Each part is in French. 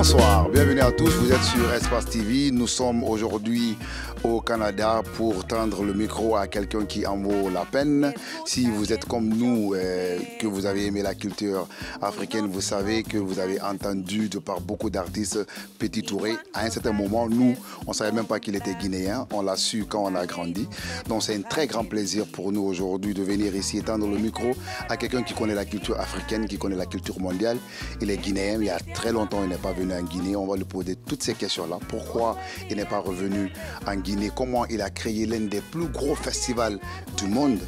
Bonsoir, bienvenue à tous, vous êtes sur Espace TV. Nous sommes aujourd'hui au Canada pour tendre le micro à quelqu'un qui en vaut la peine. Si vous êtes comme nous, que vous avez aimé la culture africaine, vous savez que vous avez entendu de par beaucoup d'artistes Petit Touré. À un certain moment, nous, on ne savait même pas qu'il était guinéen, on l'a su quand on a grandi. Donc c'est un très grand plaisir pour nous aujourd'hui de venir ici et tendre le micro à quelqu'un qui connaît la culture africaine, qui connaît la culture mondiale. Il est guinéen, il y a très longtemps il n'est pas venu en Guinée. On va lui poser toutes ces questions-là. Pourquoi il n'est pas revenu en Guinée? Comment il a créé l'un des plus gros festivals du monde?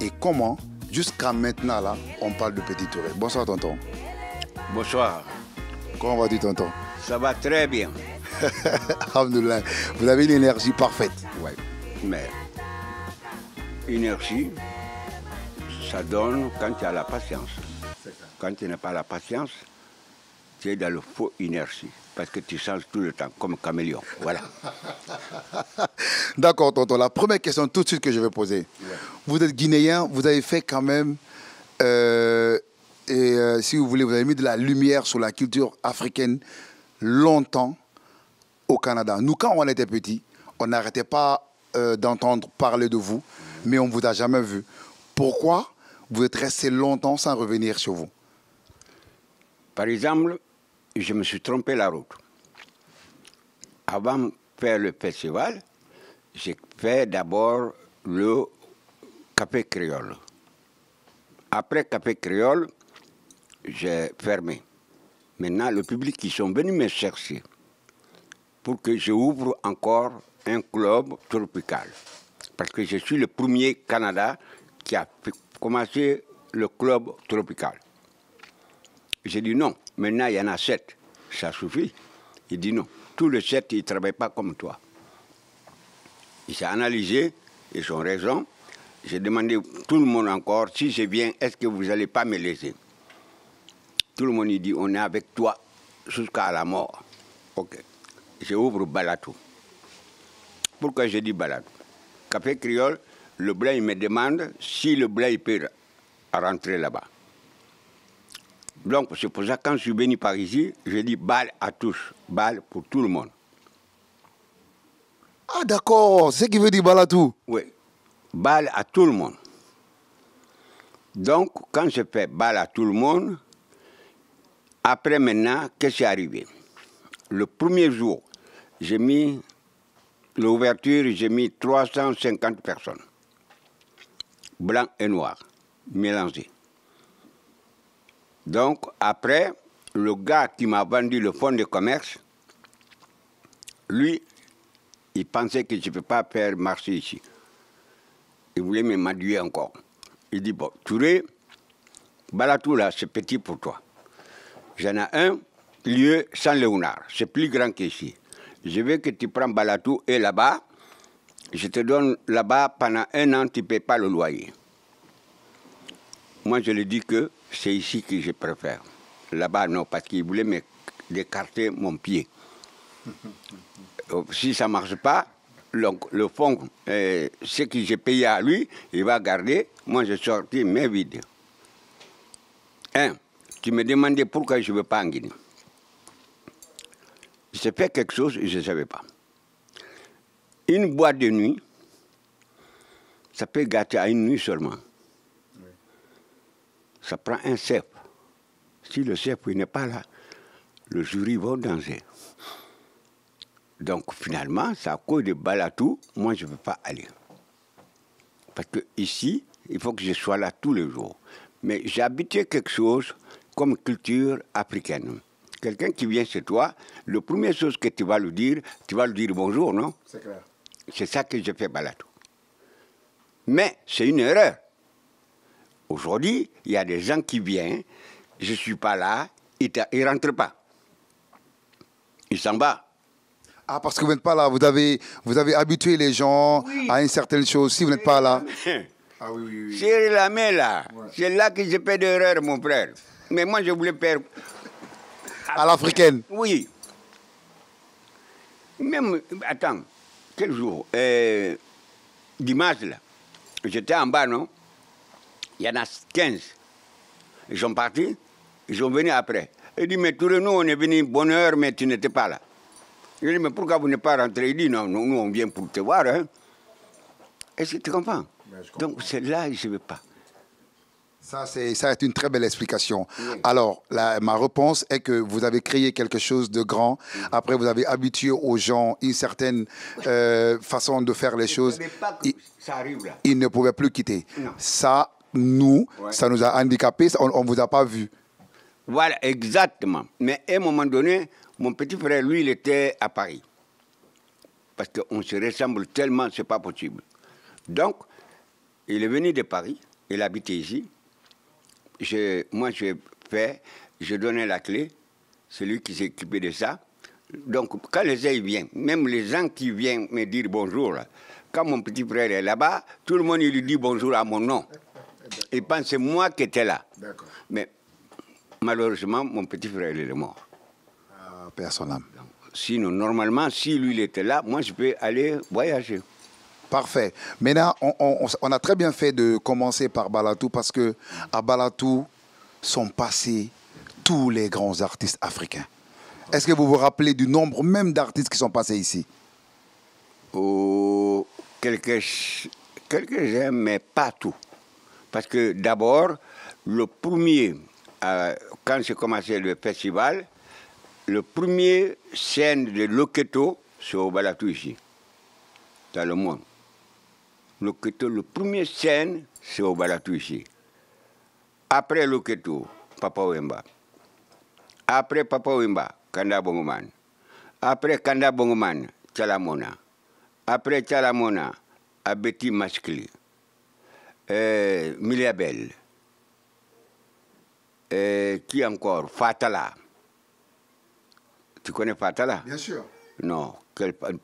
Et comment, jusqu'à maintenant, là, on parle de Petit Touré. Bonsoir, tonton. Bonsoir. Comment vas-tu, tonton? Ça va très bien. Alhamdoulilah. Vous avez une énergie parfaite. Oui, mais énergie, ça donne quand tu as la patience. Quand tu n'as pas la patience, tu es dans le faux énergie. Parce que tu changes tout le temps, comme caméléon. Voilà. D'accord, tonton. La première question tout de suite que je vais poser. Ouais. Vous êtes guinéen, vous avez fait quand même, si vous voulez, vous avez mis de la lumière sur la culture africaine longtemps au Canada. Nous, quand on était petits, on n'arrêtait pas d'entendre parler de vous, mais on ne vous a jamais vu. Pourquoi vous êtes resté longtemps sans revenir sur vous? Par exemple, je me suis trompé la route. Avant de faire le festival, j'ai fait d'abord le Café Créole. Après Café Créole, j'ai fermé. Maintenant, le public, ils sont venus me chercher pour que j'ouvre encore un club tropical. Parce que je suis le premier Canada qui a commencé le club tropical. J'ai dit non, maintenant il y en a 7, ça suffit. Il dit non, tous les 7, ils ne travaillent pas comme toi. Il s'est analysé, ils ont raison. J'ai demandé tout le monde encore, si je viens, est-ce que vous n'allez pas me laisser? Tout le monde il dit, on est avec toi jusqu'à la mort. Ok, j'ouvre Balatou. Pourquoi j'ai dit Balatou? Café Créole, le blanc il me demande si le blanc il peut rentrer là-bas. Donc, c'est pour ça que quand je suis venu par ici, j'ai dit balle à tous, balle pour tout le monde. Ah d'accord, c'est ce qui veut dire balle à tout? Oui, balle à tout le monde. Donc, quand je fais balle à tout le monde, après maintenant, qu'est-ce qui est arrivé? Le premier jour, j'ai mis l'ouverture, j'ai mis 350 personnes, blancs et noirs, mélangés. Donc, après, le gars qui m'a vendu le fonds de commerce, lui, il pensait que je ne peux pas faire marché ici. Il voulait me m'aduler encore. Il dit, bon, Touré, Balatou, là, c'est petit pour toi. J'en ai un lieu sans Léonard. C'est plus grand qu'ici. Je veux que tu prends Balatou et là-bas, je te donne là-bas pendant 1 an, tu ne paies pas le loyer. Moi, je lui dis que c'est ici que je préfère. Là-bas, non, parce qu'il voulait m'écarter mon pied. Si ça ne marche pas, le fonds, ce que j'ai payé à lui, il va garder. Moi, je sortis mes vides. Tu me demandais pourquoi je ne veux pas en Guinée. J'ai fait quelque chose et je ne savais pas. Une boîte de nuit, ça peut gâter à une nuit seulement. Ça prend un chef. Si le chef n'est pas là, le jury va danser. Donc finalement, c'est à cause de Balatou, moi je ne veux pas aller. Parce que ici, il faut que je sois là tous les jours. Mais j'ai habitué quelque chose comme culture africaine. Quelqu'un qui vient chez toi, la première chose que tu vas lui dire bonjour, non? C'est clair. C'est ça que je fais Balatou. Mais c'est une erreur. Aujourd'hui, il y a des gens qui viennent, je ne suis pas là, ils ne rentrent pas. Ils s'en vont. Ah, parce que vous n'êtes pas là, vous avez habitué les gens à une certaine chose. Si vous n'êtes pas là... Ah oui, oui, oui. C'est la main là. Ouais. C'est là que j'ai fait d'erreur, mon frère. Mais moi, je voulais faire... À l'africaine? Oui. Même, attends, quel jour? Dimanche, là. J'étais en bas, non? Il y en a 15. Ils sont partis, ils sont venus après. Il dit, mais Touré, nous, on est venu bonne heure, mais tu n'étais pas là. Je lui dis, mais pourquoi vous n'êtes pas rentré? Il dit, non, nous, on vient pour te voir. Hein. Est-ce que tu comprends? Donc, c'est là que je ne veux pas. Ça, c'est une très belle explication. Oui. Alors, ma réponse est que vous avez créé quelque chose de grand. Après, vous avez habitué aux gens une certaine façon de faire les choses. Ça arrive là. Ils ne pouvaient plus quitter. Non. Ça, nous, ça nous a handicapés. On ne vous a pas vu. Voilà, exactement. Mais à un moment donné, mon petit frère, lui, il était à Paris. Parce qu'on se ressemble tellement, ce n'est pas possible. Donc, il est venu de Paris. Il habitait ici. Moi, je donnais la clé, c'est lui qui s'occupait de ça. Donc, quand les gens viennent, même les gens qui viennent me dire bonjour, là, quand mon petit frère est là-bas, tout le monde il lui dit bonjour à mon nom. Il pense que c'est moi qui étais là. Mais malheureusement, mon petit frère il est mort. Personnellement. Sinon, normalement, si lui il était là, moi je peux aller voyager. Parfait. Maintenant, on a très bien fait de commencer par Balatou parce que à Balatou sont passés tous les grands artistes africains. Est-ce que vous vous rappelez du nombre même d'artistes qui sont passés ici? Oh, quelques-uns, mais pas tout. Parce que d'abord, le premier, quand j'ai commencé le festival, le premier scène de Loketo, c'est au Balatou ici, dans le monde. Le premier scène, c'est au Balatou ici. Après Loketo, Papa Wemba. Après Papa Wemba, Kanda Bongoman. Après Kanda Bongoman, Tchalamona. Après Tchalamona, Abeti Maskli. Miliabel. Qui encore? Fatala. Tu connais Fatala? Bien sûr. Non.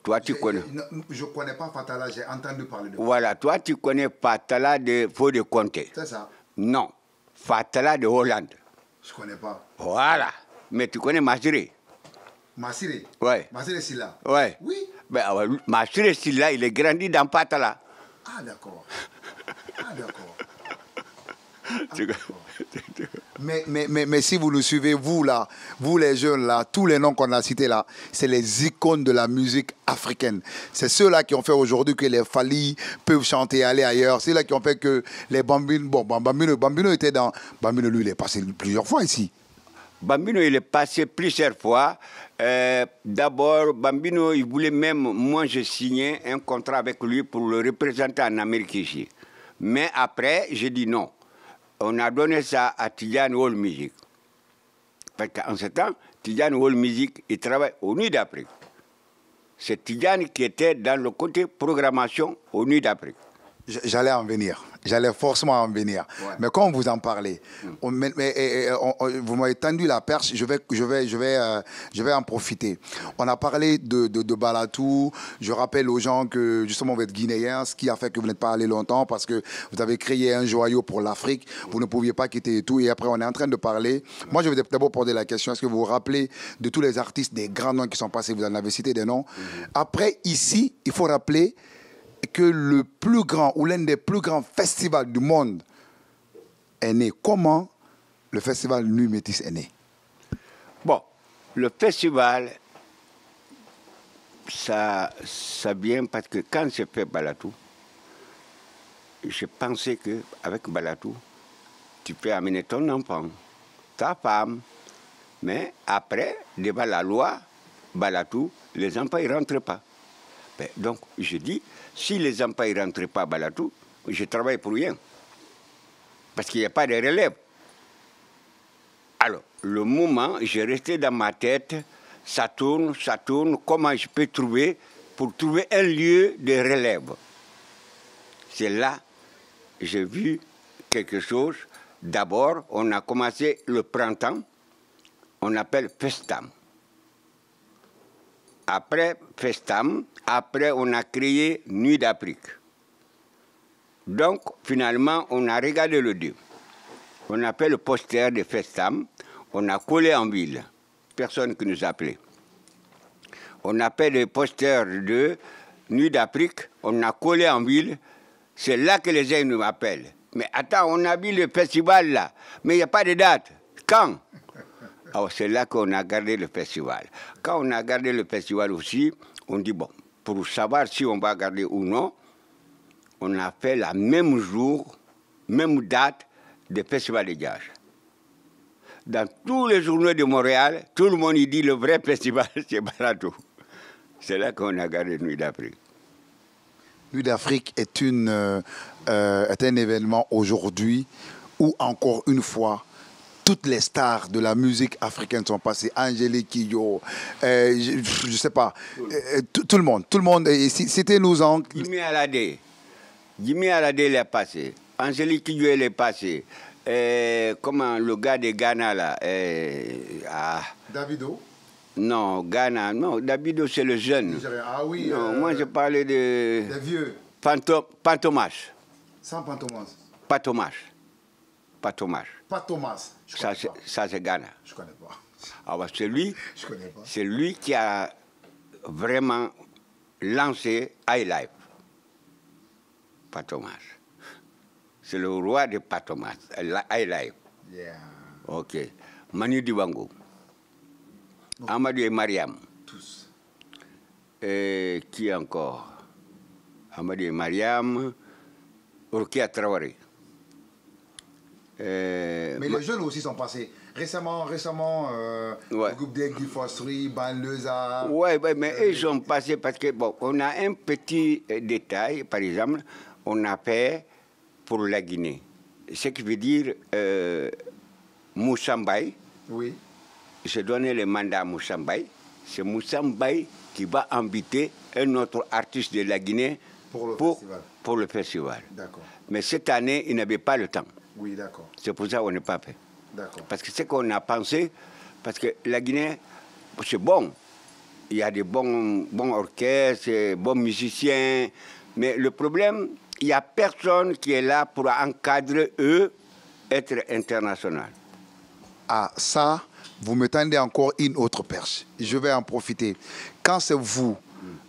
Toi, tu connais. Je ne connais pas Fatala, j'ai entendu parler de. Voilà, toi, tu connais Fatala de Faux de Comté. C'est ça. Non. Fatala de Hollande. Je ne connais pas. Voilà. Mais tu connais Masiré. Masiré? Oui. Masiré Silla? Oui. Oui. Ben, Masiré Silla, il est grandi dans Fatala. Ah, d'accord. Ah, d'accord. Mais si vous nous suivez, vous là, vous les jeunes là, tous les noms qu'on a cités là, c'est les icônes de la musique africaine. C'est ceux-là qui ont fait aujourd'hui que les Fali peuvent chanter et aller ailleurs. C'est là qui ont fait que les Bambino, bon, Bambino était dans... Bambino, lui, il est passé plusieurs fois ici. Bambino, il est passé plusieurs fois. D'abord, Bambino, il voulait même, moi, je signais un contrat avec lui pour le représenter en Amérique ici. Mais après, j'ai dit non. On a donné ça à Tidjane World Music. Parce qu'en ce temps, Tidjane World Music, il travaille au Nuit d'Afrique. C'est Tidjane qui était dans le côté programmation au Nuit d'Afrique. J'allais en venir. J'allais forcément en venir. Ouais. Mais quand vous en parlez, vous m'avez tendu la perche, je vais en profiter. On a parlé de Balatou. Je rappelle aux gens que justement vous êtes guinéens, ce qui a fait que vous n'êtes pas allé longtemps parce que vous avez créé un joyau pour l'Afrique. Vous ne pouviez pas quitter et tout. Et après, on est en train de parler. Moi, je vais d'abord poser la question. Est-ce que vous vous rappelez de tous les artistes, des grands noms qui sont passés? Vous en avez cité des noms. Après, ici, il faut rappeler que le plus grand ou l'un des plus grands festivals du monde est né. Comment le festival Nuit Métis est né? Bon, le festival, ça vient parce que quand j'ai fait Balatou, je pensais qu'avec Balatou, tu peux amener ton enfant, ta femme. Mais après, devant la loi, Balatou, les enfants ne rentrent pas. Donc, je dis, si les enfants ne rentrent pas à Balatou, je travaille pour rien. Parce qu'il n'y a pas de relève. Alors, le moment, j'ai resté dans ma tête, ça tourne, comment je peux trouver pour trouver un lieu de relève. C'est là que j'ai vu quelque chose. D'abord, on a commencé le printemps, on appelle Festam. Après Festam, après on a créé Nuit d'Afrique. Donc finalement on a regardé le deux. On a fait le poster de Festam, on a collé en ville, personne qui nous appelait. On a fait le poster de Nuit d'Afrique, on a collé en ville, c'est là que les gens nous appellent. Mais attends, on a vu le festival là, mais il n'y a pas de date. Quand? Alors c'est là qu'on a gardé le festival. Quand on a gardé le festival aussi, on dit bon, pour savoir si on va garder ou non, on a fait la même jour, même date du festival de jazz. Dans tous les journaux de Montréal, tout le monde y dit le vrai festival, c'est Barato. C'est là qu'on a gardé Nuit d'Afrique. Nuit d'Afrique est un événement aujourd'hui où, encore une fois, toutes les stars de la musique africaine sont passées. Angélique Kidjo, je ne sais pas, tout le monde. C'était nos oncles. Jimmy Alade, il est passé. Angélique Kidjo, elle est passée. Comment le gars de Ghana, là Davido? Non, Ghana, non, Davido, c'est le jeune. Ah oui. Non, moi, je parlais de... Des vieux. Pantomas. Sans Pantomas. Pantomas. Pas Thomas. Ça, c'est Ghana. Je ne connais pas. Ah bah, c'est lui, Je connais pas. c'est lui qui a vraiment lancé iLife. Pantomas. C'est le roi de Pantomas, iLife. Yeah. Ok. Manu Dibango. Amadou et Mariam. Tous. Et qui encore? Amadou et Mariam. Rukia Traoré. Mais les jeunes aussi sont passés. Récemment, le groupe des Guy Fossery, Banleuza. Oui, mais ils sont passés parce que, bon, on a un petit détail, par exemple, on a fait pour la Guinée. Ce qui veut dire Moussambaye. Oui. J'ai donné le mandat à Moussambaye. C'est Moussambaye qui va inviter un autre artiste de la Guinée pour le festival. D'accord. Mais cette année, il n'avait pas le temps. Oui, d'accord. C'est pour ça qu'on n'est pas fait. D'accord. Parce que c'est qu'on a pensé, parce que la Guinée, c'est bon. Il y a des bons orchestres, bons musiciens. Mais le problème, il n'y a personne qui est là pour encadrer eux, être international. Ah, ça, vous me tendez encore une autre perche. Je vais en profiter. Quand c'est vous,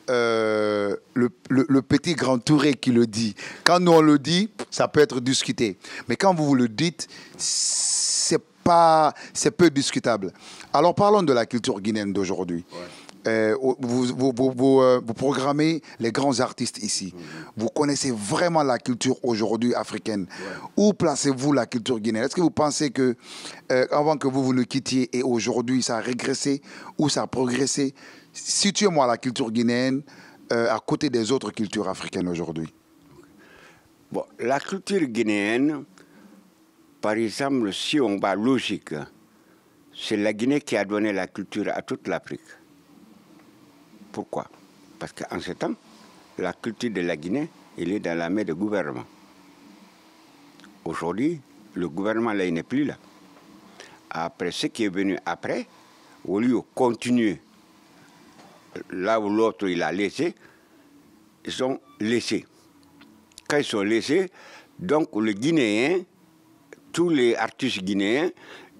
le petit grand Touré qui le dit, quand nous on le dit, ça peut être discuté. Mais quand vous le dites, c'est peu discutable. Alors parlons de la culture guinéenne d'aujourd'hui. Ouais. Vous programmez les grands artistes ici. Vous connaissez vraiment la culture aujourd'hui africaine. Ouais. Où placez-vous la culture guinéenne? Est-ce que vous pensez que avant que vous ne quittiez et aujourd'hui ça a régressé ou ça a progressé? Situez-moi la culture guinéenne à côté des autres cultures africaines aujourd'hui. Bon, la culture guinéenne, par exemple, si on va logique, c'est la Guinée qui a donné la culture à toute l'Afrique. Pourquoi? Parce qu'en ce temps, la culture de la Guinée, elle est dans la main du gouvernement. Aujourd'hui, le gouvernement, là, il n'est plus là. Après, ce qui est venu après, au lieu de continuer là où l'autre il a laissé, ils sont laissés. Quand ils sont laissés, donc les Guinéens, tous les artistes guinéens,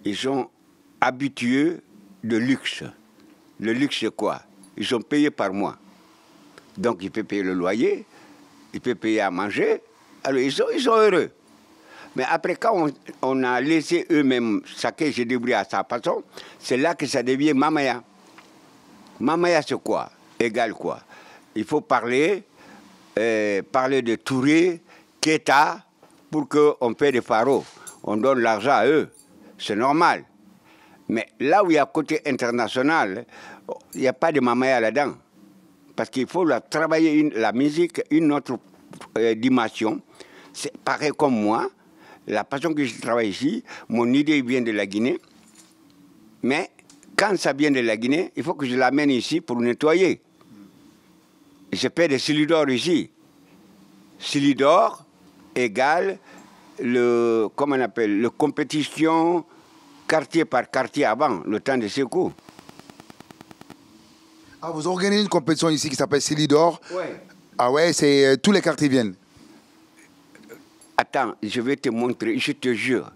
ils sont habitués de luxe. Le luxe, c'est quoi? Ils sont payés par mois. Donc, ils peuvent payer le loyer, ils peuvent payer à manger. Alors, ils sont heureux. Mais après, quand on a laissé eux-mêmes chacun se débrouiller à sa façon, c'est là que ça devient Mamaya. Mamaya, c'est quoi? Égal quoi? Il faut parler de Touré, Keita, pour qu'on paie des pharaons. On donne l'argent à eux. C'est normal. Mais là où il y a côté international, il n'y a pas de Mamaya là-dedans. Parce qu'il faut travailler la musique, une autre dimension. C'est pareil comme moi. La façon que je travaille ici, mon idée vient de la Guinée. Mais quand ça vient de la Guinée, il faut que je l'amène ici pour nettoyer. Je fais des silidors ici. Silidor égale comment on appelle, la compétition quartier par quartier avant, le temps de secours. Ah, vous organisez une compétition ici qui s'appelle Silidor? Oui. Ah ouais, c'est tous les quartiers viennent. Attends, je vais te montrer, je te jure.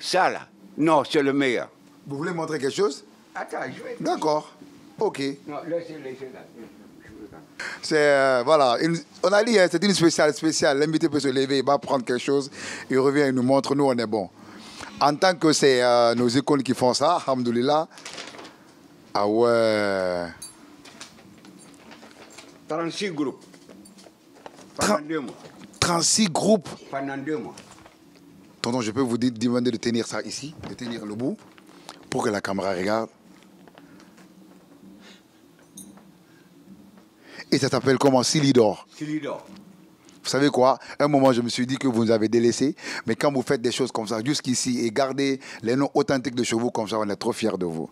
Ça là, non, c'est le meilleur. Vous voulez montrer quelque chose? Attends, je vais... D'accord, ok. Non, laissez là. C'est, voilà, on a dit, hein, c'est une spéciale. L'invité peut se lever, il va prendre quelque chose, il revient, il nous montre, nous on est bon. En tant que c'est nos écoles qui font ça, alhamdoulilah. Ah ouais. 36 groupes. Pendant 2 mois. 36 groupes. Pendant 2 mois. Tonton, je peux vous demander de tenir ça ici, de tenir le bout, pour que la caméra regarde. Et ça s'appelle comment? Silidor. Silidor. Vous savez quoi? Un moment, je me suis dit que vous nous avez délaissés, mais quand vous faites des choses comme ça, jusqu'ici, et gardez les noms authentiques de chevaux comme ça, on est trop fiers de vous.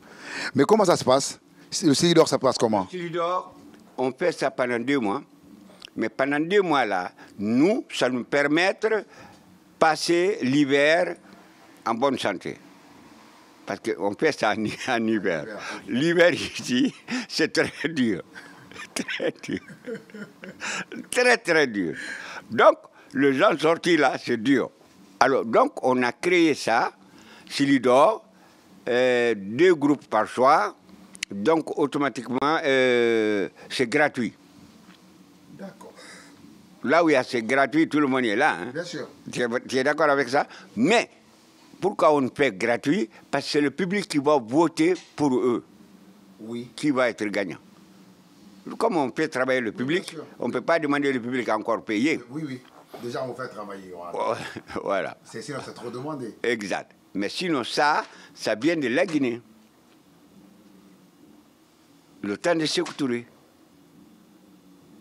Mais comment ça se passe? Le Silidor, ça se passe comment? Le Silidor, on fait ça pendant 2 mois. Mais pendant 2 mois là, nous, ça nous permet de passer l'hiver en bonne santé. Parce qu'on fait ça en hiver. L'hiver ici, c'est très dur. Très dur. Très, très dur. Donc, les gens sortis là, c'est dur. Alors, donc, on a créé ça, Silidor, 2 groupes par soir. Donc, automatiquement, c'est gratuit. D'accord. Là où il y a c'est gratuit, tout le monde est là. Hein. Bien sûr. Tu es d'accord avec ça? Mais, pourquoi on fait gratuit? Parce que c'est le public qui va voter pour eux. Oui. Qui va être gagnant. Comme on fait travailler le public, on ne peut pas demander au public à encore payer. Oui, oui. Déjà, on fait travailler. Voilà. Voilà. Sinon, c'est trop demandé. Exact. Mais sinon, ça vient de la Guinée. Le temps de Sékou Touré.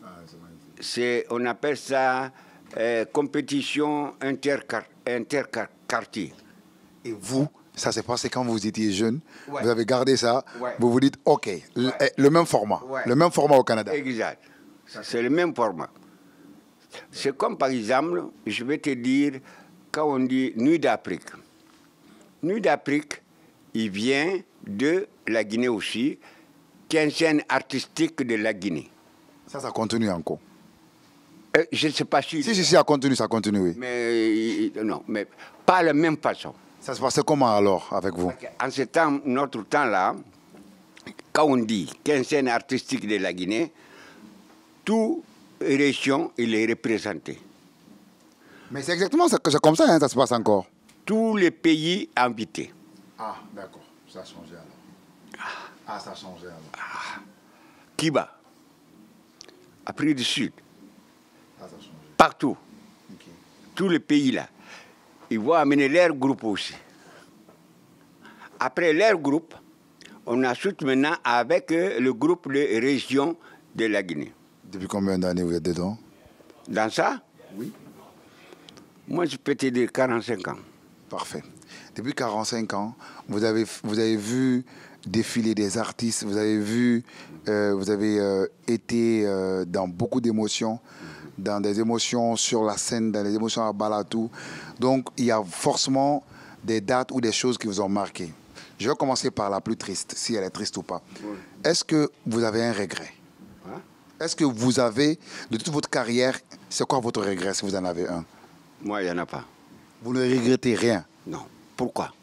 Ah, c'est magnifique. On appelle ça compétition interquartier. Et vous, ça s'est passé quand vous étiez jeune. Ouais. Vous avez gardé ça. Ouais. Vous vous dites, OK, le même format. Ouais. Le même format au Canada. Exact. C'est le même format. C'est comme par exemple, je vais te dire, quand on dit Nuit d'Afrique. Nuit d'Afrique, il vient de la Guinée aussi, qui est une scène artistique de la Guinée. Ça continue encore. Je ne sais pas si... Si, ça continue, oui. Mais non, mais pas de la même façon. Ça se passait comment alors avec vous? En ce temps, notre temps-là, quand on dit qu'une scène artistique de la Guinée, toute région, il est représenté. Mais c'est exactement ça, c'est comme ça, hein, ça se passe encore. Tous les pays invités. Ah, d'accord. Ça a changé alors. Ah, ça a changé alors. Kiba, Afrique du Sud, Ah, ça a changé. partout, Ok. tous les pays là, ils vont amener leur groupe aussi. Après leur groupe, on ajoute maintenant avec le groupe de région de la Guinée. Depuis combien d'années vous êtes dedans? Dans ça, Oui. moi je peux te dire 45 ans. Parfait. Depuis 45 ans, vous avez vu défiler des artistes, vous avez vu, vous avez été dans beaucoup d'émotions, dans des émotions sur la scène, dans des émotions à Balatou. Donc, il y a forcément des dates ou des choses qui vous ont marqué. Je vais commencer par la plus triste, si elle est triste ou pas. Oui. Est-ce que vous avez un regret? Hein? Est-ce que vous avez, de toute votre carrière, c'est quoi votre regret si vous en avez un? Moi, il n'y en a pas. Vous ne regrettez rien? Non. Pourquoi?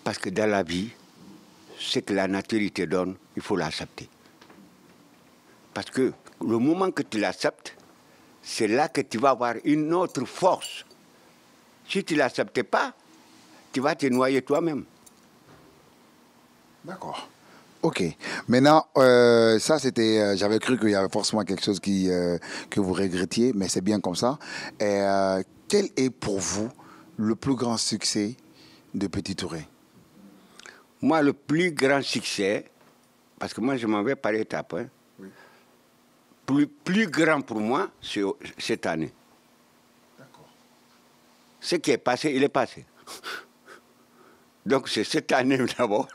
Parce que dans la vie, ce que la nature te donne, il faut l'accepter. Parce que le moment que tu l'acceptes, c'est là que tu vas avoir une autre force. Si tu ne l'acceptes pas, tu vas te noyer toi-même. D'accord. Ok. Maintenant, ça c'était, j'avais cru qu'il y avait forcément quelque chose que vous regrettiez, mais c'est bien comme ça. Et, quel est pour vous le plus grand succès de Petit Touré? Moi, le plus grand succès, parce que moi je m'en vais par étapes, hein, oui. plus grand pour moi, c'est cette année. D'accord. Ce qui est passé, il est passé. Donc c'est cette année d'abord,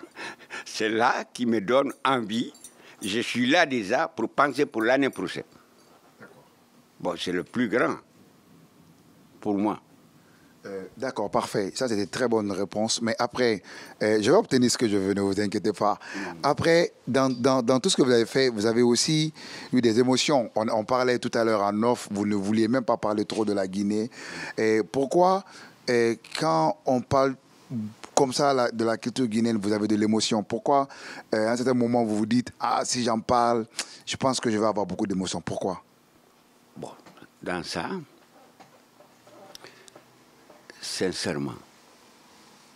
c'est là qui me donne envie. Je suis là déjà pour penser pour l'année prochaine. D'accord. Bon, c'est le plus grand pour moi. D'accord, parfait. Ça, c'était une très bonne réponse. Mais après, je vais obtenir ce que je veux, ne vous inquiétez pas. Après, dans tout ce que vous avez fait, vous avez aussi eu des émotions. On parlait tout à l'heure en off, vous ne vouliez même pas parler trop de la Guinée. Et pourquoi, quand on parle comme ça de la culture guinéenne, vous avez de l'émotion? Pourquoi, à un certain moment, vous vous dites, ah, si j'en parle, je pense que je vais avoir beaucoup d'émotions. Pourquoi? Bon, dans ça, sincèrement,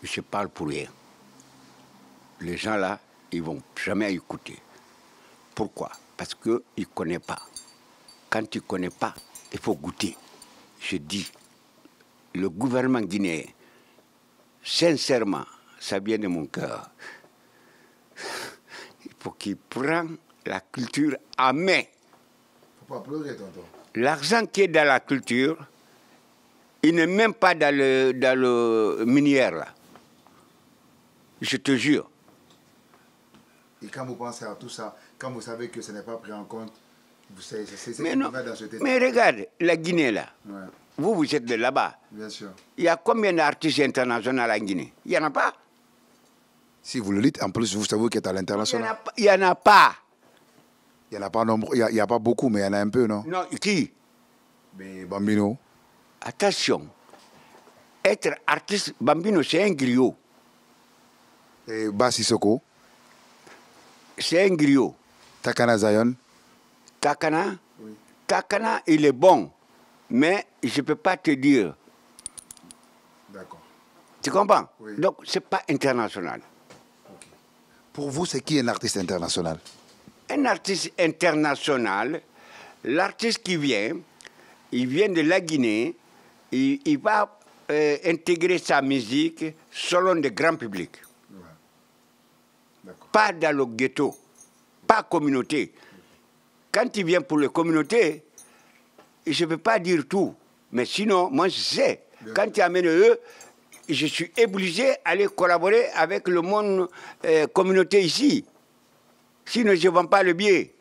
je parle pour rien. Les gens là, ils ne vont jamais écouter. Pourquoi? Parce qu'ils ne connaissent pas. Quand tu ne connais pas, il faut goûter. Je dis, le gouvernement guinéen, sincèrement, ça vient de mon cœur. Il faut qu'il prenne la culture en main. Faut pas pleurer, tonton. L'argent qui est dans la culture, il n'est même pas dans le minière, là. Je te jure. Et quand vous pensez à tout ça, quand vous savez que ce n'est pas pris en compte, c'est Mais, ce non, qui va dans ce état. mais regarde, la Guinée, là. Ouais, Vous êtes de là-bas. bien sûr. Il y a combien d'artistes internationaux en Guinée? Il n'y en a pas. Si vous le dites, en plus, vous savez qu'il est à l'international. Il n'y en a pas. Il n'y en a pas nombreux, il y a pas beaucoup, mais il y en a un peu, non? Non, qui? Mais Bambino. Attention. Être artiste, Bambino, c'est un griot. Et Bassisoko. C'est un griot. Takana Zion. Takana, Oui. Takana, il est bon. Mais je ne peux pas te dire. D'accord. Tu comprends? Oui. Donc, ce n'est pas international. Pour vous, c'est qui un artiste international? Un artiste international, l'artiste qui vient, il vient de la Guinée, il va intégrer sa musique selon le grand public. Ouais. D'accord. Pas dans le ghetto, pas communauté. Quand il vient pour les communautés, je ne peux pas dire tout. Mais sinon, moi je sais, quand tu amènes eux, je suis obligé d'aller collaborer avec le monde communauté ici. Sinon, je ne vends pas le billet.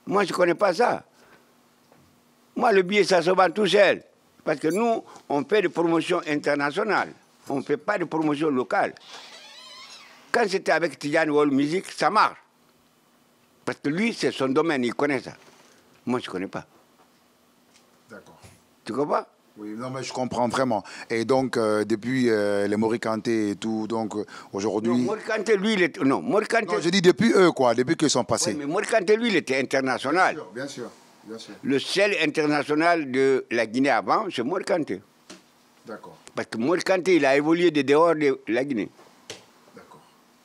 Moi, je ne connais pas ça. Moi, le billet, ça se vend tout seul. Parce que nous, on fait des promotions internationales. On ne fait pas de promotion locale. Quand c'était avec Tidjane World Music, ça marche. Parce que lui, c'est son domaine, il connaît ça. Moi, je ne connais pas. D'accord. Tu comprends? Oui, non, mais je comprends vraiment. Et donc, depuis les Morikanté et tout, donc aujourd'hui... Non, Morikanté, lui, il était... Non, Morikanté... Non, je dis depuis eux, quoi, depuis qu'ils sont Oui, passés. mais Morikanté, lui, il était international. Bien sûr, bien sûr. Le seul international de la Guinée avant, c'est Morikanté. D'accord, Parce que Morikanté, il a évolué de dehors de la Guinée. d'accord.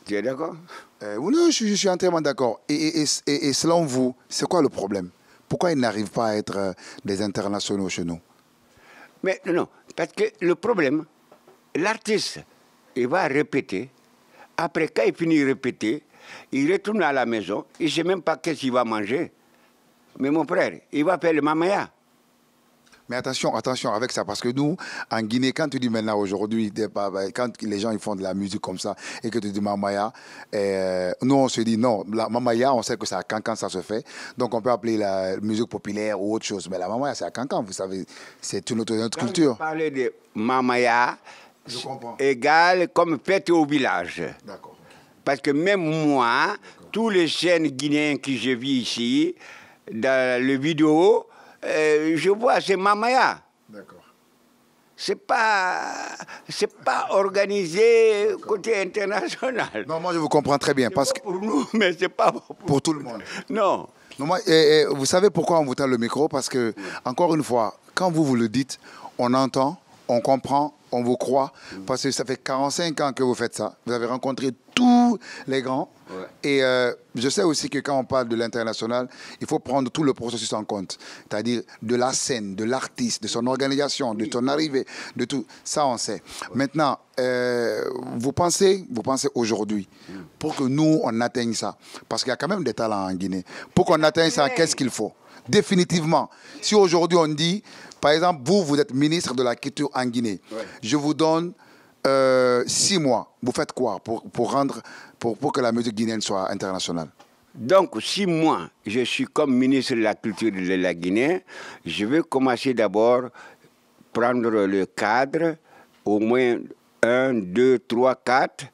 Tu es d'accord? Oui, non, je suis entièrement d'accord. Et selon vous, c'est quoi le problème? Pourquoi ils n'arrivent pas à être des internationaux chez nous? Mais non, parce que le problème, l'artiste, il va répéter. Après, quand il finit de répéter, il retourne à la maison, il ne sait même pas qu'est-ce qu'il va manger. Mais mon frère, il va faire le mamaya. Mais attention, attention avec ça, parce que nous, en Guinée, quand tu dis maintenant aujourd'hui, quand les gens ils font de la musique comme ça et que tu dis mamaya, nous on se dit non, la mamaya, on sait que c'est à Cancan ça se fait, donc on peut appeler la musique populaire ou autre chose, mais la mamaya c'est à Cancan, vous savez, c'est une autre culture. Parler de mamaya, Je comprends. égal comme fête au village. D'accord. Parce que même moi, tous les chaînes guinéens que je vis ici, dans les vidéos, je vois, c'est mamaya. D'accord. C'est pas organisé côté international. Non, moi je vous comprends très bien, parce que Pour nous, mais c'est pas pour tout le monde. Non. Non, moi, vous savez pourquoi on vous tend le micro? Parce que, encore une fois, quand vous le dites, on entend, on comprend, on vous croit, parce que ça fait 45 ans que vous faites ça. Vous avez rencontré tous les grands. Ouais. Et je sais aussi que quand on parle de l'international, il faut prendre tout le processus en compte. C'est-à-dire de la scène, de l'artiste, de son organisation, de son arrivée, de tout. Ça, on sait. Maintenant, vous pensez aujourd'hui, pour que nous, on atteigne ça, parce qu'il y a quand même des talents en Guinée, pour qu'on atteigne ça, qu'est-ce qu'il faut? Définitivement. Si aujourd'hui on dit, par exemple, vous êtes ministre de la culture en Guinée, je vous donne 6 mois. Vous faites quoi pour que la musique guinéenne soit internationale? Donc, 6 mois, je suis comme ministre de la Culture de la Guinée. Je vais commencer d'abord prendre le cadre, au moins 1, 2, 3, 4,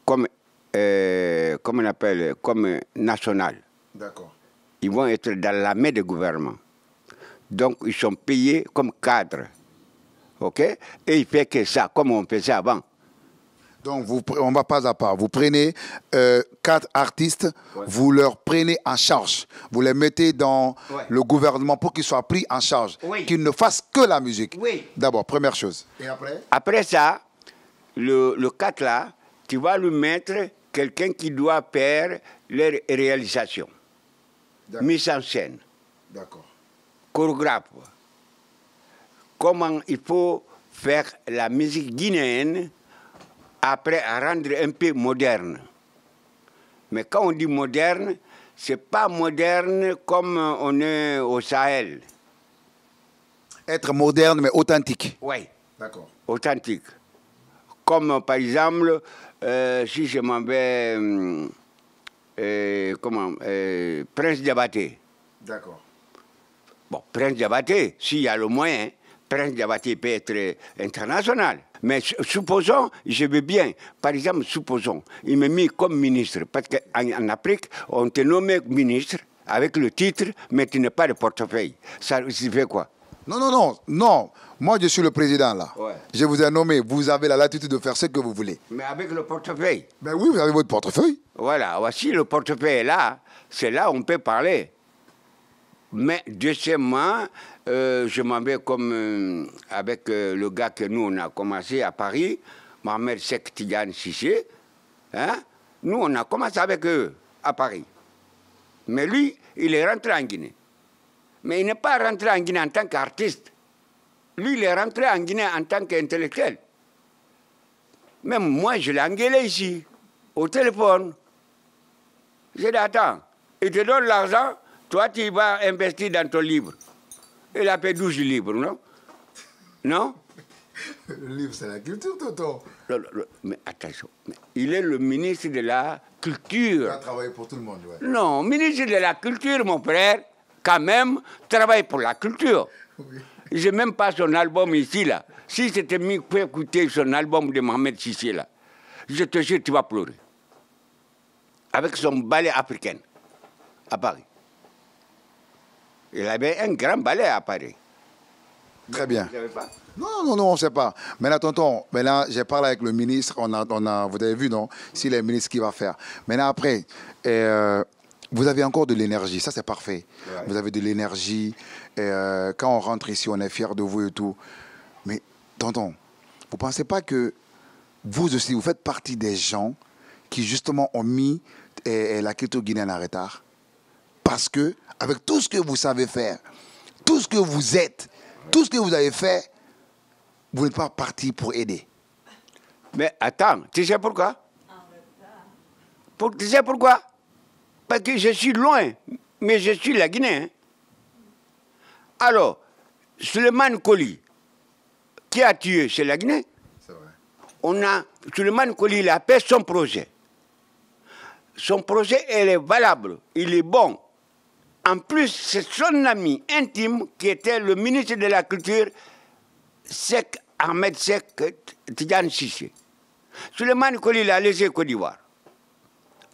comme on appelle, comme national. D'accord. Ils vont être dans la main du gouvernement. Donc, ils sont payés comme cadre. OK? Et il fait que ça, comme on faisait avant. Donc, on va pas à pas. Vous prenez 4 artistes, vous leur prenez en charge. Vous les mettez dans le gouvernement pour qu'ils soient pris en charge. Qu'ils ne fassent que la musique. D'abord, première chose. Et après? Après ça, le 4 là, tu vas lui mettre quelqu'un qui doit faire les réalisations. Mise en scène. D'accord. Chorégraphe. Comment il faut faire la musique guinéenne après à rendre un peu moderne. Mais quand on dit moderne, c'est pas moderne comme on est au Sahel. Être moderne mais authentique. Oui. D'accord. Authentique. Comme par exemple, si je m'en vais, Prince Diabaté. D'accord. Bon, Prince Diabaté, s'il y a le moyen, Prince Diabaté peut être international. Mais supposons, je veux bien, par exemple, supposons, il m'a mis comme ministre, parce qu'en Afrique, on te nomme ministre avec le titre, mais tu n'as pas de portefeuille. Ça fait quoi? Non. Moi, je suis le président là. Ouais. Je vous ai nommé. Vous avez la latitude de faire ce que vous voulez. Mais avec le portefeuille. Ben oui, vous avez votre portefeuille. Voilà, voici le portefeuille est là, c'est là où on peut parler. Mais deuxièmement, je m'en vais comme avec le gars que nous on a commencé à Paris, Mohamed Sek Tidiane Cissé. Hein? Nous on a commencé avec eux à Paris. Mais lui, il est rentré en Guinée. Mais il n'est pas rentré en Guinée en tant qu'artiste. Lui, il est rentré en Guinée en tant qu'intellectuel. Même moi, je l'ai engueulé ici, au téléphone. J'ai dit, attends, il te donne l'argent, toi, tu vas investir dans ton livre. Il a fait 12 livres, non? Non? Le livre, c'est la culture, Toto. Mais attention, il est le ministre de la Culture. Il a travaillé pour tout le monde, ouais. Non, ministre de la Culture, mon frère, quand même, travaille pour la culture. Oui. Je n'ai même pas son album ici, là. Si c'était mis pour écouter son album de Mohamed Sissé, là, je te jure, tu vas pleurer. Avec son ballet africain, à Paris. Il avait un grand ballet à Paris. Très bien. Vous savez pas? Non, on ne sait pas. Maintenant, tonton, j'ai parlé avec le ministre, vous avez vu, non? S'il est le ministre, qui va faire. Maintenant, après, vous avez encore de l'énergie, ça c'est parfait. Ouais. Vous avez de l'énergie. Quand on rentre ici, on est fiers de vous et tout. Mais, tonton, vous ne pensez pas que vous aussi, vous faites partie des gens qui, justement, ont mis la culture guinéenne en retard? Parce que, avec tout ce que vous savez faire, tout ce que vous êtes, tout ce que vous avez fait, vous n'êtes pas parti pour aider. Mais attends, tu sais pourquoi? Tu sais pourquoi? Parce que je suis loin, mais je suis la Guinée. Hein. Alors, Suleiman Koli, qui a tué, c'est la Guinée. C'est vrai. On a, Suleiman Koli, il a fait son projet. Son projet, il est valable, il est bon. En plus, c'est son ami intime qui était le ministre de la Culture, Ahmed Sek Tidiane Cissé. Suleiman Koli l'a laissé Côte d'Ivoire.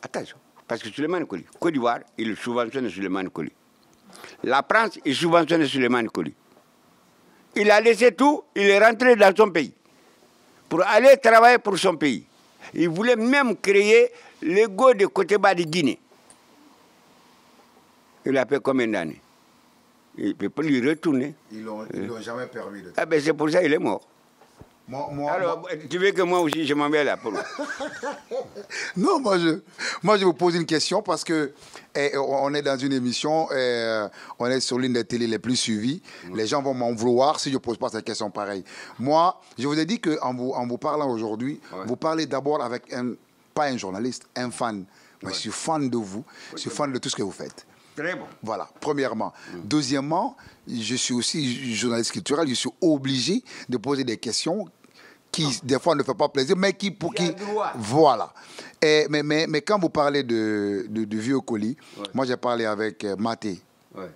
Attention, parce que Suleiman Koli, Côte d'Ivoire, il subventionne Suleiman Koli. La France, il subventionne Suleiman Koli. Il a laissé tout, il est rentré dans son pays pour aller travailler pour son pays. Il voulait même créer l'ego de Koteba de Guinée. Il a fait combien d'années? Il ne peut pas lui retourner. Ils l'ont jamais permis de... Ah ben c'est pour ça qu'il est mort. Alors, tu veux que moi aussi je m'en vais là pour... Non, moi je vous pose une question parce que on est dans une émission, on est sur l'une des télés les plus suivies. Les gens vont m'en vouloir si je ne pose pas cette question pareille. Moi, je vous ai dit qu'en vous parlant aujourd'hui, vous parlez d'abord avec pas un journaliste, un fan. Moi, je suis fan de vous, je suis fan de tout ce que vous faites. Très bon. Voilà, premièrement. Deuxièmement, je suis aussi journaliste culturel, je suis obligé de poser des questions qui, des fois, ne font pas plaisir, mais qui... Voilà. Mais quand vous parlez de vieux colis, moi, j'ai parlé avec Maté.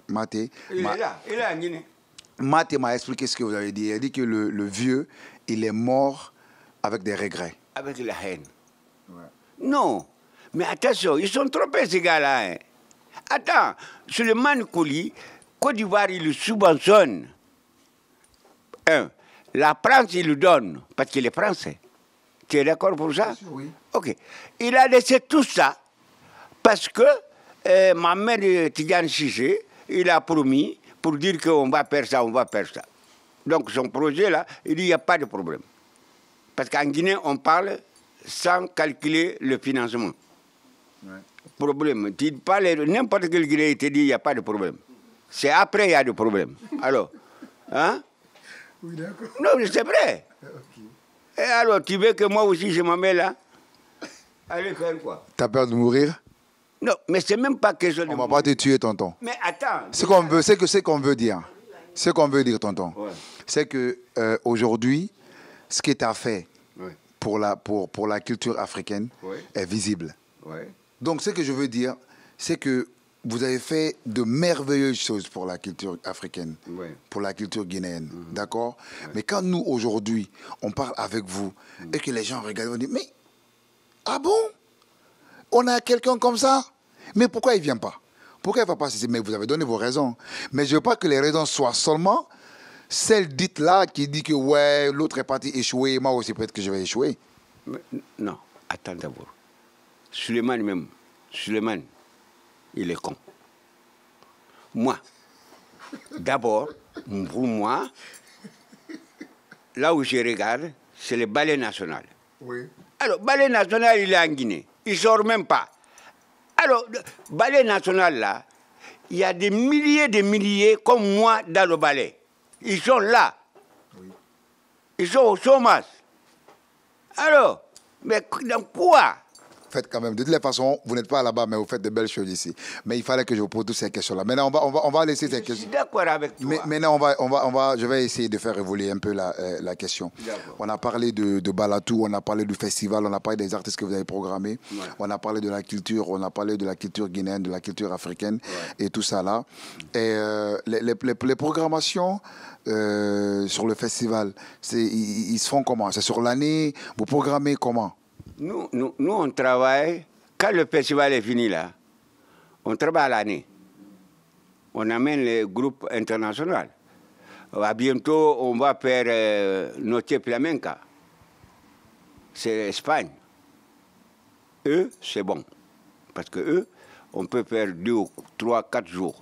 Maté. Il est là, il est en Guinée. Maté m'a expliqué ce que vous avez dit. Il a dit que le vieux, il est mort avec des regrets. Avec la haine. Ouais. Non, mais attention, ils sont trompés, ces gars-là. Hein. Attends, Suleiman Koli, Côte d'Ivoire, il le subventionne. La France, il le donne, parce qu'il est français. Tu es d'accord pour ça? Oui. Ok. Il a laissé tout ça, parce que Mohamed Tidiane Cissé, il a promis pour dire qu'on va faire ça, on va faire ça. Donc son projet, là, il dit, il n'y a pas de problème. Parce qu'en Guinée, on parle sans calculer le financement. Ouais. Problème. Tu parles, n'importe quel Guinéen te dit il n'y a pas de problème. C'est après il y a des problèmes. Alors, hein? Oui, d'accord. Non, c'est vrai. Okay. Et alors, tu veux que moi aussi je m'en mets là? Allez faire quoi? T'as peur de mourir? Non, mais c'est même pas question de... On va pas te tuer, tonton. Mais attends. Ce qu'on veut, c'est que ce qu'on veut dire. Ce qu'on veut dire, tonton, Ouais. c'est que aujourd'hui, ce que tu as fait Ouais. pour la culture africaine Ouais. est visible. Ouais. Donc, ce que je veux dire, c'est que vous avez fait de merveilleuses choses pour la culture africaine, Ouais. pour la culture guinéenne, d'accord? Mais quand nous, aujourd'hui, on parle avec vous et que les gens regardent, on dit, mais, ah bon? On a quelqu'un comme ça? Mais pourquoi il ne vient pas? Pourquoi il ne va pas? Mais vous avez donné vos raisons. Mais je ne veux pas que les raisons soient seulement celle dite là qui dit que ouais, l'autre est parti échouer, moi aussi peut-être que je vais échouer. Mais, non, attends d'abord. Suleiman même, Suleiman, il est con. Moi, d'abord, pour moi, là où je regarde, c'est le ballet national. Oui. Alors, le ballet national, il est en Guinée. Il ne sort même pas. Alors, le ballet national, là, il y a des milliers comme moi dans le ballet. Ils sont là. Oui. Ils sont au chômage. Alors, mais dans quoi? Faites quand même. De toutes les façons, vous n'êtes pas là-bas, mais vous faites de belles choses ici. Mais il fallait que je vous pose toutes ces questions-là. Maintenant, on va laisser ces Je suis questions. d'accord avec toi. Mais maintenant, je vais essayer de faire évoluer un peu la question. D'accord. On a parlé de Balatou, on a parlé du festival, on a parlé des artistes que vous avez programmés, Ouais. on a parlé de la culture, on a parlé de la culture guinéenne, de la culture africaine et tout ça là. Et les programmations sur le festival, ils se font comment? C'est sur l'année? Vous programmez comment? Nous, on travaille, quand le festival est fini là, on travaille à l'année. On amène les groupes internationaux. À bientôt, on va faire Noche Flamenca. C'est l'Espagne. Eux, c'est bon. Parce que eux, on peut faire 2, 3, 4 jours.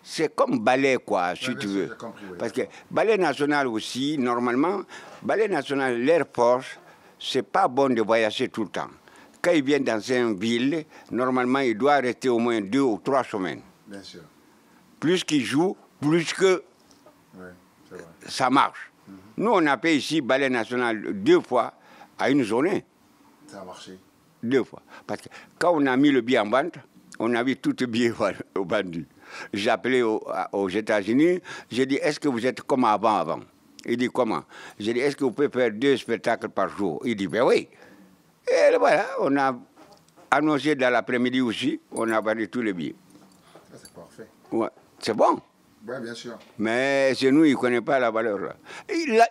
C'est comme ballet, quoi, si tu veux. J'ai compris, oui. Parce que ballet national aussi, normalement, ballet national, l'air force, c'est pas bon de voyager tout le temps. Quand il vient dans une ville, normalement, il doit rester au moins 2 ou 3 semaines. Bien sûr. Plus qu'il joue, plus que Oui, c'est vrai. ça marche. Nous, on a fait ici ballet national 2 fois à une journée. Ça a marché. 2 fois. Parce que quand on a mis le billet en vente, on a vu tout le billet au bandit. J'ai appelé aux États-Unis, j'ai dit, est-ce que vous êtes comme avant? Il dit, comment? J'ai dit, est-ce que vous pouvez faire 2 spectacles par jour? Il dit, ben oui. Et voilà, on a annoncé dans l'après-midi aussi, on a vendu tous les billets. Ça, c'est parfait. Ouais, c'est bon. Oui, bien sûr. Mais chez nous, ils ne connaissent pas la valeur. Là.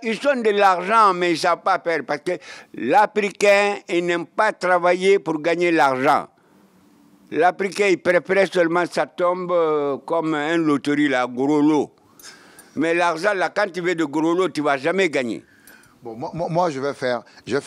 Ils ont de l'argent, mais ils ne savent pas faire. Parce que l'Africain, il n'aime pas travailler pour gagner l'argent. L'Africain, il préfère seulement ça tombe comme un loterie, là, gros lot. Mais l'argent, là, quand tu veux de gros lot, tu ne vas jamais gagner. Bon, moi, je vais faire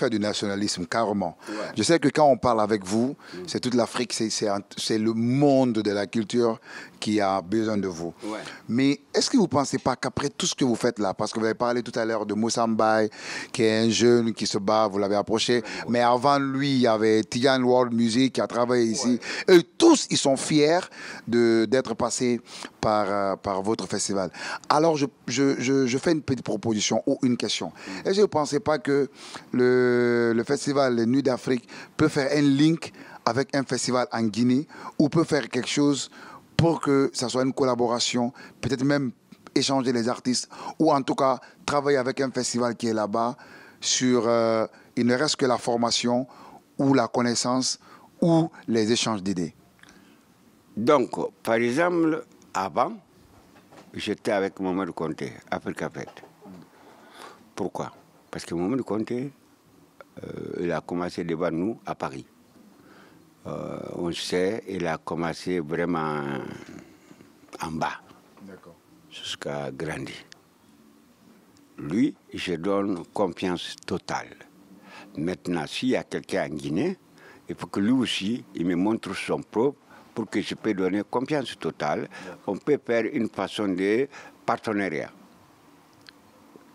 du nationalisme, carrément. Ouais. Je sais que quand on parle avec vous, c'est toute l'Afrique, c'est le monde de la culture qui a besoin de vous. Ouais. Mais est-ce que vous ne pensez pas qu'après tout ce que vous faites là, parce que vous avez parlé tout à l'heure de Moussa Mbaye, qui est un jeune qui se bat, vous l'avez approché, mais avant lui, il y avait Tigan World Music qui a travaillé ici. Et tous, ils sont fiers d'être passés par votre festival. Alors, je fais une petite proposition ou une question. Est-ce que vous ne pensez pas que le festival Les Nuits d'Afrique peut faire un link avec un festival en Guinée ou peut faire quelque chose pour que ça soit une collaboration, peut-être même échanger les artistes ou en tout cas travailler avec un festival qui est là-bas sur, il ne reste que la formation ou la connaissance ou les échanges d'idées? Donc, par exemple, avant, j'étais avec Mamadou Konté, Africa Fête. Pourquoi? Parce que Mamadou Konté, il a commencé devant nous à Paris. On sait, il a commencé vraiment en bas, jusqu'à grandir. Lui, je donne confiance totale. Maintenant, s'il y a quelqu'un en Guinée, il faut que lui aussi, il me montre son propre pour que je puisse donner confiance totale. On peut faire une façon de partenariat.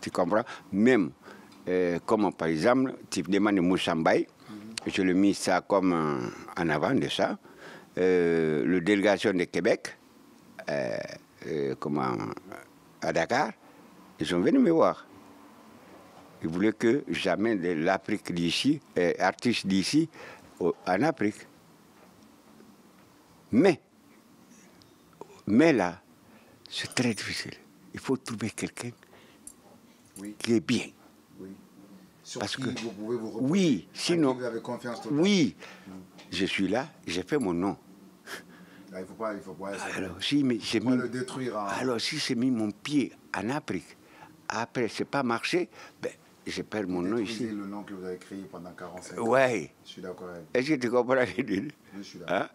Tu comprends? Même comme par exemple, tu demandes Moussambaï, je le mis ça comme en avant de ça. La délégation de Québec, à Dakar, ils sont venus me voir. Ils voulaient que j'amène de l'Afrique d'ici, artistes d'ici, en Afrique. Mais là, c'est très difficile. Il faut trouver quelqu'un qui est bien. Oui. Sur Parce qui que, vous pouvez vous reposer, oui, sinon, vous avez confiance totale. oui, je suis là, j'ai fait mon nom. Là, il ne faut pas Alors, si j'ai mis, le détruire. alors, si j'ai mis mon pied en Afrique, après, c'est pas marché, ben, je perds mon nom ici. Le nom que vous avez créé pendant 45 ans. Ouais. Je suis d'accord avec Est-ce que tu comprends ce que je dis? Je suis d'accord. Hein?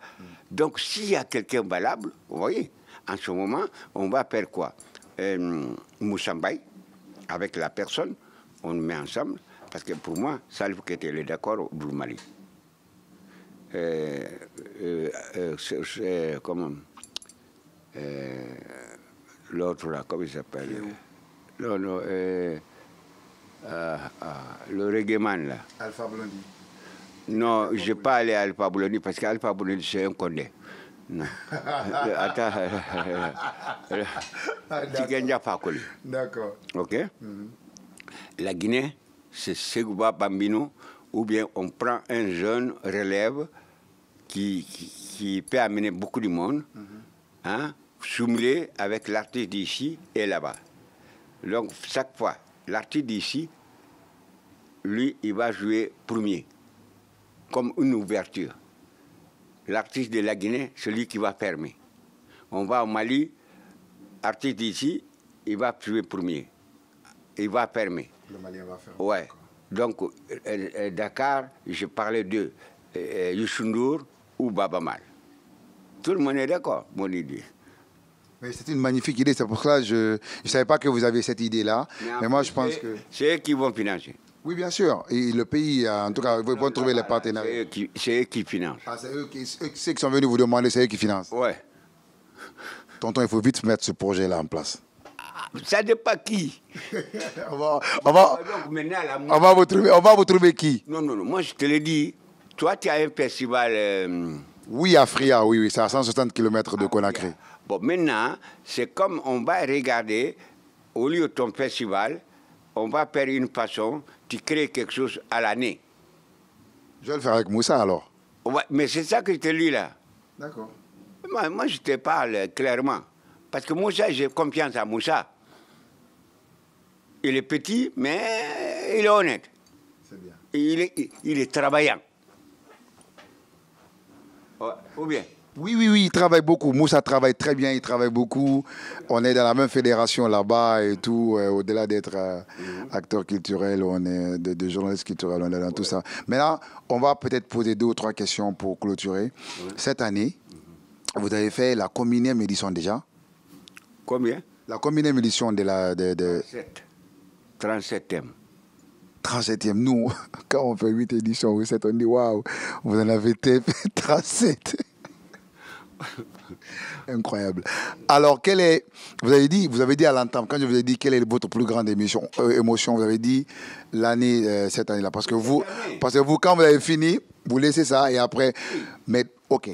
Donc, s'il y a quelqu'un valable, vous voyez, en ce moment, on va faire quoi? Moussambaï, avec la personne, on met ensemble, parce que pour moi, Salif Keita, il est d'accord au Blue Mali. Comment l'autre là, comment il s'appelle? Non, non, le reggaeman là. Alpha Blondy. Non, je n'ai pas allé à Alpha Blondy parce qu'Alpha Blondy, c'est un condé. Non. Attends. D'accord. OK? La Guinée, c'est Segouba Bambino, ou bien on prend un jeune relève qui peut amener beaucoup de monde, hein, jumelé avec l'artiste d'ici et là-bas. Donc, chaque fois, l'artiste d'ici, lui, il va jouer premier, comme une ouverture. L'artiste de la Guinée, celui qui va fermer. On va au Mali, l'artiste d'ici, il va jouer premier. Il va fermer. Le Malien va fermer. Ouais. Donc, Dakar, je parlais de Youssou N'Dour ou Baba Mal. Tout le monde est d'accord, mon idée. Mais c'est une magnifique idée, c'est pour ça que je ne savais pas que vous aviez cette idée-là. Mais moi, je pense que... C'est eux qui vont financer. Oui, bien sûr. Et le pays, en tout cas, ils vont trouver les partenaires. C'est eux qui financent. Ah, c'est eux qui sont venus vous demander, c'est eux qui financent. Ouais. Tonton, il faut vite mettre ce projet-là en place. Ça dépend qui. on va vous trouver qui? Non, non, non. Moi, je te l'ai dit. Toi, tu as un festival... Oui, à Fria, oui, c'est à 160 km de Conakry. Bon, maintenant, c'est comme on va regarder, au lieu de ton festival, on va faire une façon, tu crées quelque chose à l'année. Je vais le faire avec Moussa alors. Ouais, mais c'est ça que je te dis là. D'accord. Moi, je te parle clairement. Parce que Moussa, j'ai confiance à Moussa. Il est petit, mais il est honnête. C'est bien. Il est travaillant. Ouais, ou bien? Oui, il travaille beaucoup. Moussa travaille très bien, il travaille beaucoup. On est dans la même fédération là-bas et tout. Au-delà d'être acteur culturel, on est de journaliste culturel, on est dans tout ça. Maintenant, on va peut-être poser 2 ou 3 questions pour clôturer. Cette année, vous avez fait la combien édition déjà? Combien? La combien édition de la... 37e. 37e. Nous, quand on fait 8 éditions ou 7, on dit waouh, vous en avez fait 37. Incroyable. Alors, vous avez dit à l'entame, quand je vous ai dit quelle est votre plus grande émotion, vous avez dit l'année, cette année-là. Parce que vous, quand vous avez fini, vous laissez ça et après, mais ok,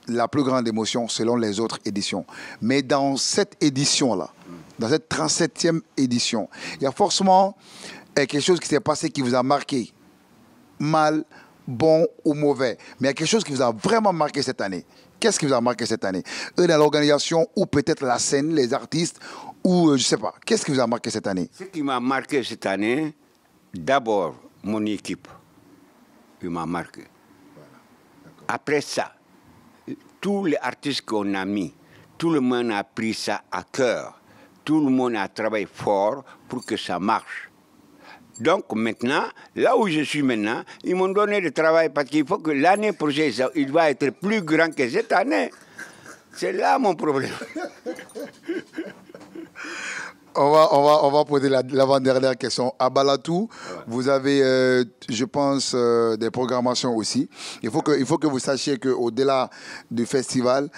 la plus grande émotion selon les autres éditions. Mais dans cette édition-là, dans cette 37e édition, il y a forcément quelque chose qui s'est passé qui vous a marqué, mal, bon ou mauvais. Mais il y a quelque chose qui vous a vraiment marqué cette année. Qu'est-ce qui vous a marqué cette année? Dans l'organisation ou peut-être la scène, les artistes, ou je ne sais pas. Qu'est-ce qui vous a marqué cette année? Ce qui m'a marqué cette année, d'abord, mon équipe. Il m'a marqué. Voilà. Après ça, tous les artistes qu'on a mis, tout le monde a pris ça à cœur. Tout le monde a travaillé fort pour que ça marche. Donc maintenant, là où je suis maintenant, ils m'ont donné du travail parce qu'il faut que l'année prochaine, il va être plus grand que cette année. C'est là mon problème. On va poser l'avant-dernière question. À Balatou, vous avez, je pense, des programmations aussi. Il faut que vous sachiez qu'au-delà du festival,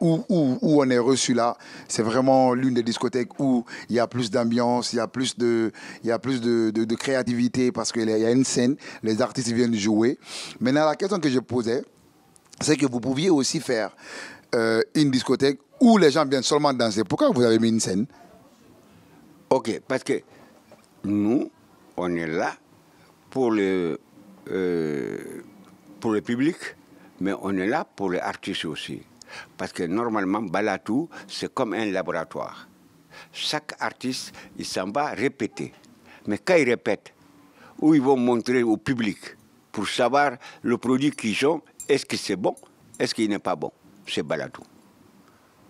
où on est reçu là, c'est vraiment l'une des discothèques où il y a plus d'ambiance, il y a plus de créativité parce qu'il y a une scène, les artistes viennent jouer. Maintenant, la question que je posais, c'est que vous pouviez aussi faire une discothèque où les gens viennent seulement danser. Pourquoi vous avez mis une scène? Ok, parce que nous, on est là pour pour le public, mais on est là pour les artistes aussi. Parce que normalement, Balatou, c'est comme un laboratoire. Chaque artiste, il s'en va répéter. Mais quand ils répètent, où ils vont montrer au public pour savoir le produit qu'ils ont, est-ce que c'est bon, est-ce qu'il n'est pas bon. C'est Balatou.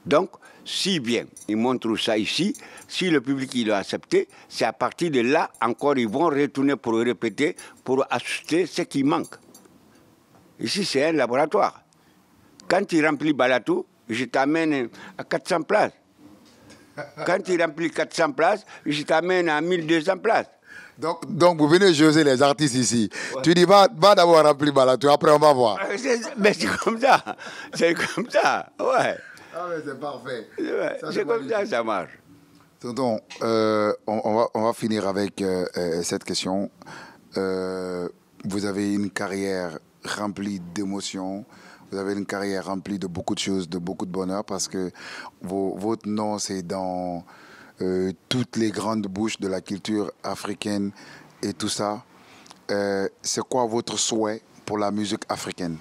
Donc, si bien ils montrent ça ici, si le public il a accepté, c'est à partir de là encore ils vont retourner pour répéter, pour ajuster ce qui manque. Ici, c'est un laboratoire. Quand tu remplis Balatou, je t'amène à 400 places. Quand tu remplis 400 places, je t'amène à 1200 places. Donc vous venez jaser les artistes ici. Ouais. Tu dis, va d'abord remplir Balatou, après on va voir. Mais c'est comme ça. C'est comme ça, ouais. Ah mais c'est parfait. Ouais, c'est comme ça que ça marche. Tonton, on va finir avec cette question. Vous avez une carrière remplie d'émotions. Vous avez une carrière remplie de beaucoup de choses, de beaucoup de bonheur, parce que votre nom, c'est dans toutes les grandes bouches de la culture africaine et tout ça. C'est quoi votre souhait pour la musique africaine?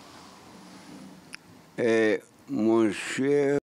Mon cher